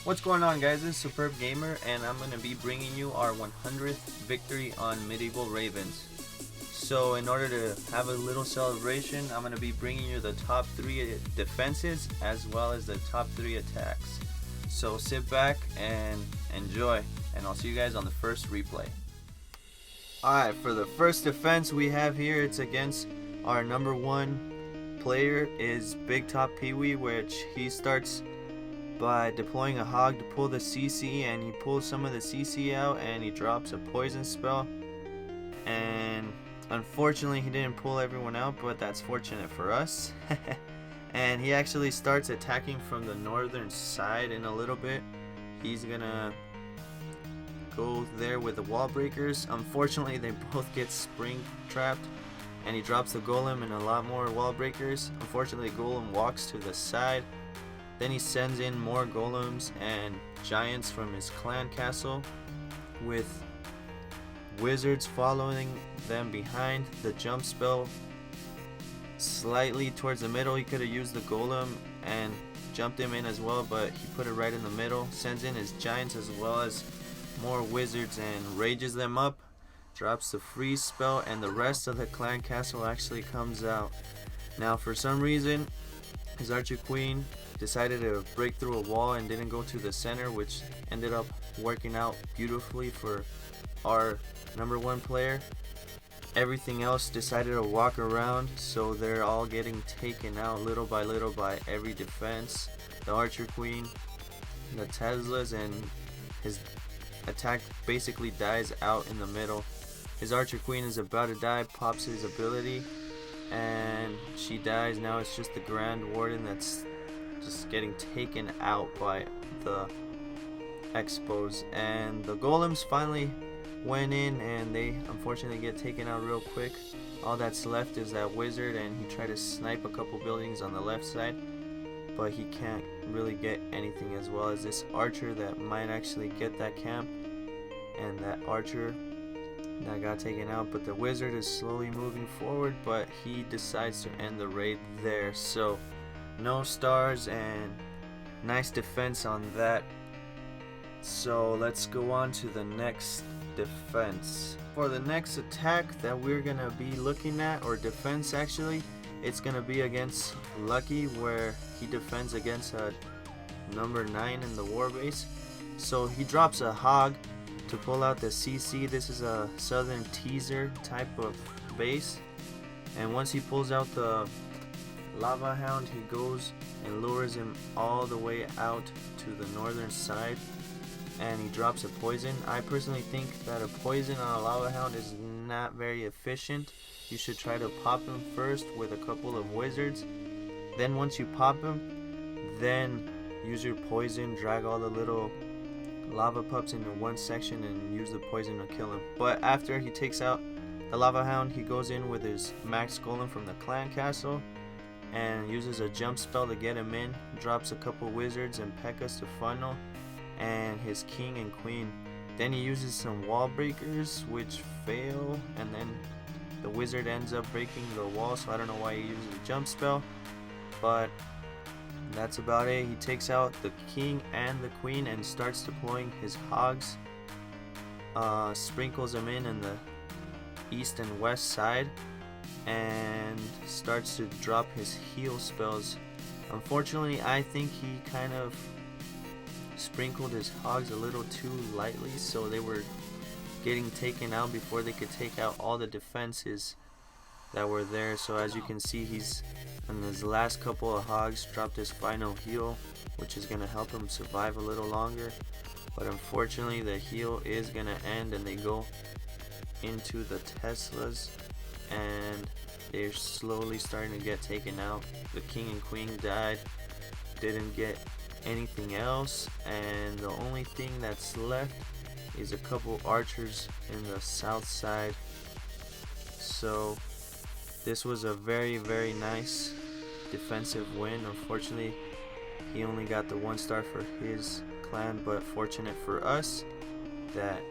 What's going on, guys? This is Superb Gamer, and I'm going to be bringing you our 100th victory on Medieval Ravens. So in order to have a little celebration, I'm going to be bringing you the top 3 defenses as well as the top 3 attacks. So sit back and enjoy, and I'll see you guys on the first replay. Alright, for the first defense we have here, it's against our number 1 player is Big Top Pee-wee, which he starts by deploying a hog to pull the CC, and he pulls some of the CC out and he drops a poison spell, and unfortunately he didn't pull everyone out, but that's fortunate for us. And he actually starts attacking from the northern side in a little bit. He's gonna go there with the wall breakers. Unfortunately they both get spring trapped, and he drops the golem and a lot more wall breakers. Unfortunately the golem walks to the side. Then he sends in more golems and giants from his clan castle, with wizards following them behind. The jump spell slightly towards the middle. He could have used the golem and jumped him in as well, but he put it right in the middle. Sends in his giants as well as more wizards and rages them up. Drops the freeze spell, and the rest of the clan castle actually comes out. Now for some reason his archer queen decided to break through a wall and didn't go to the center, which ended up working out beautifully for our number 1 player. Everything else decided to walk around, so they're all getting taken out little by little by every defense. The archer queen, the Teslas, and his attack basically dies out in the middle. His archer queen is about to die, pops his ability, and she dies. Now it's just the Grand Warden that's just getting taken out by the expos, and the golems finally went in and they unfortunately get taken out real quick. All that's left is that wizard, and he tried to snipe a couple buildings on the left side, but he can't really get anything, as well as this archer that might actually get that camp, and that archer that got taken out. But the wizard is slowly moving forward, but he decides to end the raid there. So no stars and nice defense on that. So let's go on to the next defense. For the next attack that we're gonna be looking at, or defense actually, it's gonna be against Lucky, where he defends against a number 9 in the war base. So he drops a hog to pull out the CC. This is a southern teaser type of base, and once he pulls out the Lava Hound, he goes and lures him all the way out to the northern side, and he drops a poison. I personally think that a poison on a Lava Hound is not very efficient. You should try to pop him first with a couple of wizards. Then once you pop him, then use your poison, drag all the little lava pups into one section and use the poison to kill him. But after he takes out the Lava Hound, he goes in with his max golem from the clan castle and uses a jump spell to get him in, drops a couple wizards and P.E.K.K.A.s to funnel, and his king and queen. Then he uses some wall breakers, which fail, and then the wizard ends up breaking the wall, so I don't know why he uses a jump spell, but that's about it. He takes out the king and the queen and starts deploying his hogs, sprinkles them in the east and west side, and starts to drop his heal spells. Unfortunately, I think he kind of sprinkled his hogs a little too lightly, so they were getting taken out before they could take out all the defenses that were there. So as you can see, he's in his last couple of hogs dropped his final heal, which is going to help him survive a little longer. But unfortunately the heal is going to end, and they go into the Teslas, and they're slowly starting to get taken out. The king and queen died, didn't get anything else, and the only thing that's left is a couple archers in the south side. So this was a very nice defensive win. Unfortunately he only got the 1 star for his clan, but fortunate for us that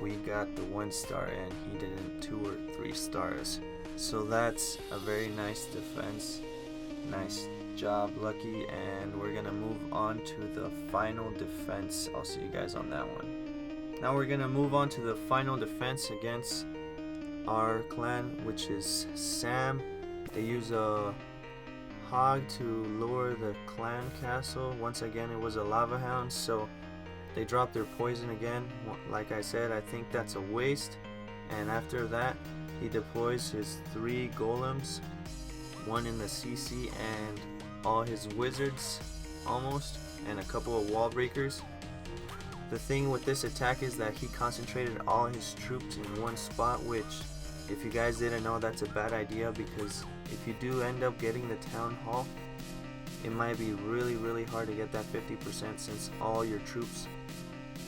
we got the 1 star and he didn't 2 or 3 stars. So that's a very nice defense. Nice job, Lucky, and we're gonna move on to the final defense. I'll see you guys on that one. Now we're gonna move on to the final defense against our clan, which is Sam. They use a hog to lure the clan castle. Once again, it was a lava hound, so they dropped their poison again. Like I said, I think that's a waste. And after that, he deploys his 3 golems, 1 in the CC, and all his wizards almost, and a couple of wall breakers. The thing with this attack is that he concentrated all his troops in one spot, which, if you guys didn't know, that's a bad idea, because if you do end up getting the town hall, it might be really hard to get that 50% since all your troops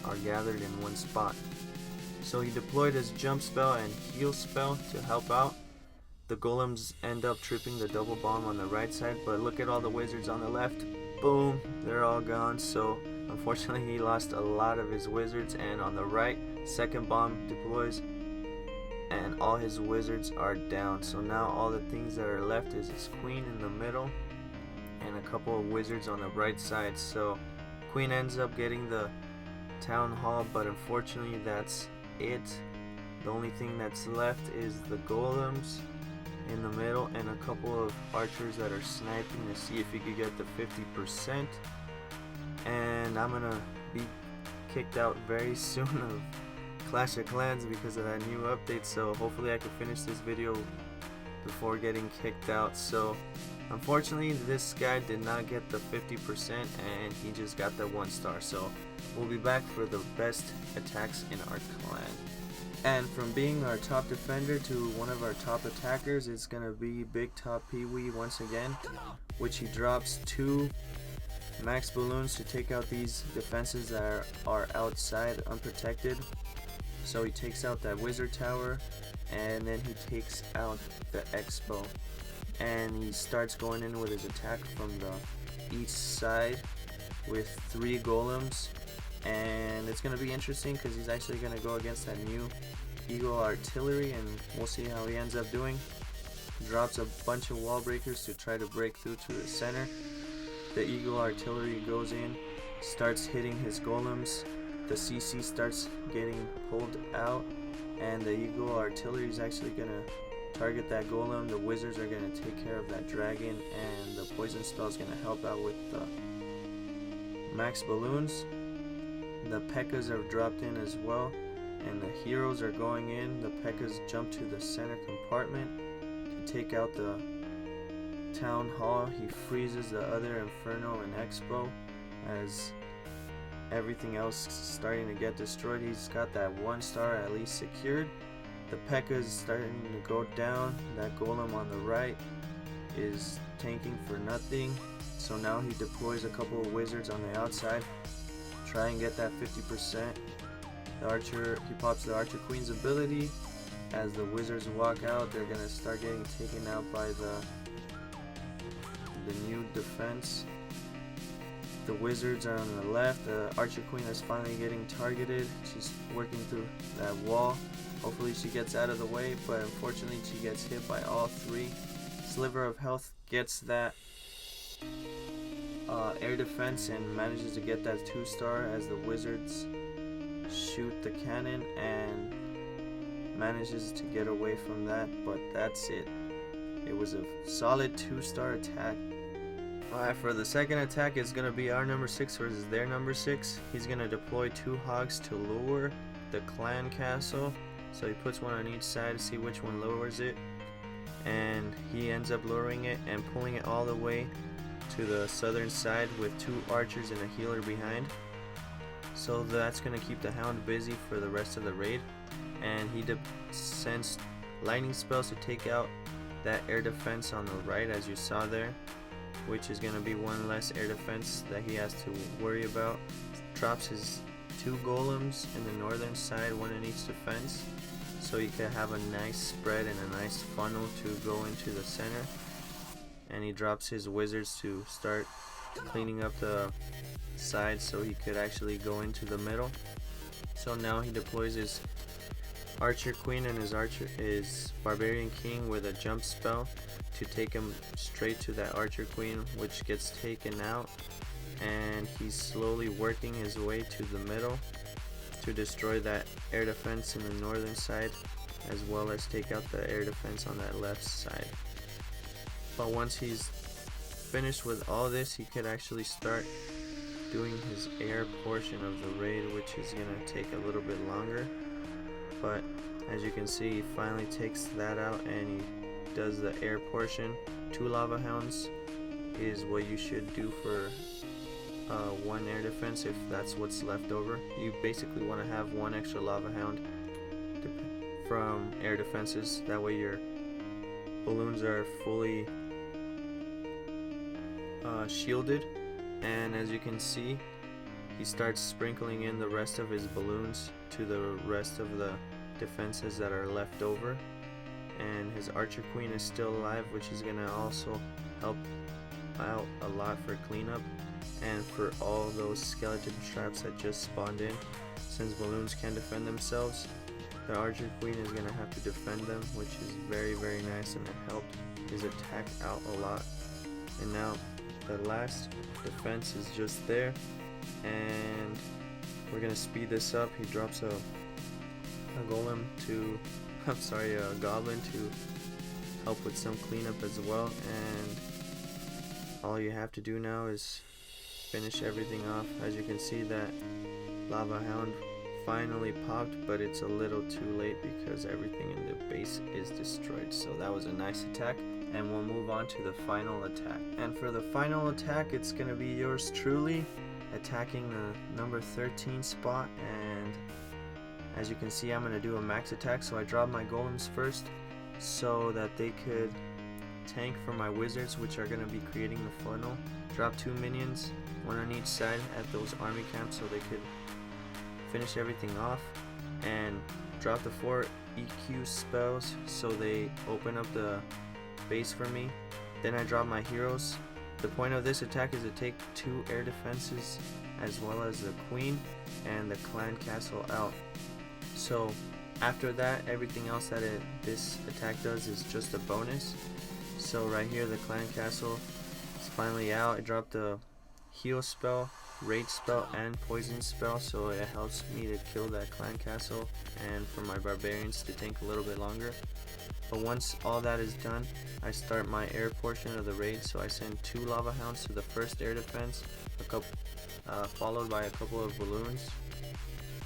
are gathered in one spot. So he deployed his jump spell and heal spell to help out. The golems end up tripping the double bomb on the right side, but look at all the wizards on the left. Boom, they're all gone. So unfortunately he lost a lot of his wizards, and on the right, second bomb deploys and all his wizards are down. So now all the things that are left is his queen in the middle and a couple of wizards on the right side. So queen ends up getting the town hall, but unfortunately that's it. The only thing that's left is the golems in the middle and a couple of archers that are sniping to see if he could get the 50%. And I'm gonna be kicked out very soon of Clash of Clans because of that new update, so hopefully I can finish this video before getting kicked out. So unfortunately this guy did not get the 50% and he just got the 1 star. So we'll be back for the best attacks in our clan. And from being our top defender to one of our top attackers, it's gonna be Big Top Pee-wee once again, which he drops 2 max balloons to take out these defenses that are outside unprotected. So he takes out that wizard tower, and then he takes out the expo, and he starts going in with his attack from the east side with 3 golems. And it's going to be interesting because he's actually going to go against that new Eagle Artillery, and we'll see how he ends up doing. Drops a bunch of wall breakers to try to break through to the center. The Eagle Artillery goes in, starts hitting his golems. The CC starts getting pulled out, and the Eagle Artillery is actually going to target that golem. The wizards are going to take care of that dragon, and the poison spell is going to help out with the max balloons. The P.E.K.K.A.s are dropped in as well, and the heroes are going in. The P.E.K.K.A.s jump to the center compartment to take out the town hall. He freezes the other Inferno and Expo as everything else is starting to get destroyed. He's got that 1 star at least secured. The P.E.K.K.A. is starting to go down. That golem on the right is tanking for nothing. So now he deploys a couple of wizards on the outside, try and get that 50%. The archer, he pops the Archer Queen's ability. As the wizards walk out, they're gonna start getting taken out by the new defense. The wizards are on the left. The Archer Queen is finally getting targeted. She's working through that wall. Hopefully she gets out of the way, but unfortunately she gets hit by all 3. Sliver of Health gets that air defense and manages to get that 2 star as the wizards shoot the cannon and manages to get away from that, but that's it. It was a solid 2 star attack. Alright, for the second attack, it's going to be our number 6 versus their number 6. He's going to deploy 2 hogs to lure the clan castle. So he puts 1 on each side to see which one lowers it. And he ends up luring it and pulling it all the way to the southern side with 2 archers and a healer behind. So that's going to keep the hound busy for the rest of the raid. And he sends lightning spells to take out that air defense on the right, as you saw there, which is going to be 1 less air defense that he has to worry about. Drops his 2 golems in the northern side, 1 in each defense, so you can have a nice spread and a nice funnel to go into the center. And he drops his wizards to start cleaning up the sides so he could actually go into the middle. So now he deploys his Archer Queen and his Barbarian King with a jump spell to take him straight to that Archer Queen, which gets taken out, and he's slowly working his way to the middle to destroy that air defense in the northern side, as well as take out the air defense on that left side. But once he's finished with all this, he could actually start doing his air portion of the raid, which is gonna take a little bit longer. But as you can see, he finally takes that out and he does the air portion. 2 Lava Hounds is what you should do for 1 air defense if that's what's left over. You basically want to have 1 extra Lava Hound from air defenses. That way your balloons are fully shielded. And as you can see, he starts sprinkling in the rest of his balloons to the rest of the defenses that are left over. And his Archer Queen is still alive, which is gonna also help out a lot for cleanup and for all those skeleton traps that just spawned in. Since balloons can defend themselves, the Archer Queen is gonna have to defend them, which is very, very nice, and it helped his attack out a lot. And now the last defense is just there, and we're gonna speed this up. He drops a golem to a goblin to help with some cleanup as well, and all you have to do now is finish everything off. As you can see, that Lava Hound finally popped, but it's a little too late because everything in the base is destroyed. So that was a nice attack, and we'll move on to the final attack. And for the final attack, it's gonna be yours truly attacking the number 13 spot. And as you can see, I'm gonna do a max attack, so I drop my golems first so that they could tank for my wizards, which are gonna be creating the funnel. Drop 2 minions, 1 on each side at those army camps so they could finish everything off, and drop the 4 EQ spells so they open up the base for me. Then I drop my heroes. The point of this attack is to take 2 air defenses as well as the queen and the clan castle out. So after that, everything else that this attack does is just a bonus. So right here, the clan castle is finally out. I dropped the heal spell, raid spell, and poison spell, so it helps me to kill that clan castle and for my barbarians to tank a little bit longer. But once all that is done, I start my air portion of the raid. So I send 2 Lava Hounds to the first air defense, followed by a couple of balloons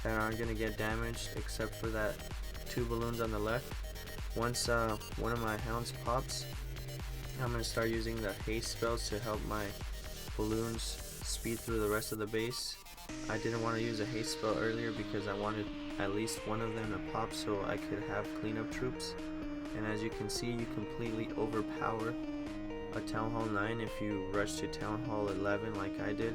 that aren't going to get damaged except for that 2 balloons on the left. Once one of my hounds pops, I'm going to start using the haste spells to help my balloons speed through the rest of the base. I didn't want to use a haste spell earlier because I wanted at least one of them to pop so I could have cleanup troops. And as you can see, you completely overpower a Town Hall 9 if you rush to Town Hall 11 like I did.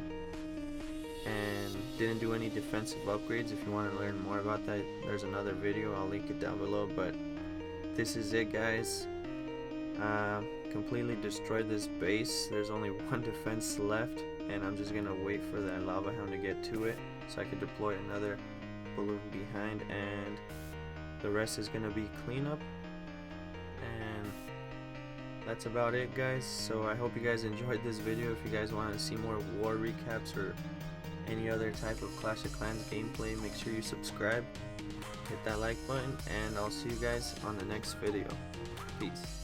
And didn't do any defensive upgrades. If you want to learn more about that, there's another video, I'll link it down below. But this is it, guys. Completely destroyed this base. There's only 1 defense left, and I'm just gonna wait for that Lava Hound to get to it so I can deploy another balloon behind, and the rest is gonna be cleanup. And that's about it, guys. So I hope you guys enjoyed this video. If you guys want to see more war recaps or any other type of Clash of Clans gameplay, make sure you subscribe, hit that like button, and I'll see you guys on the next video. Peace.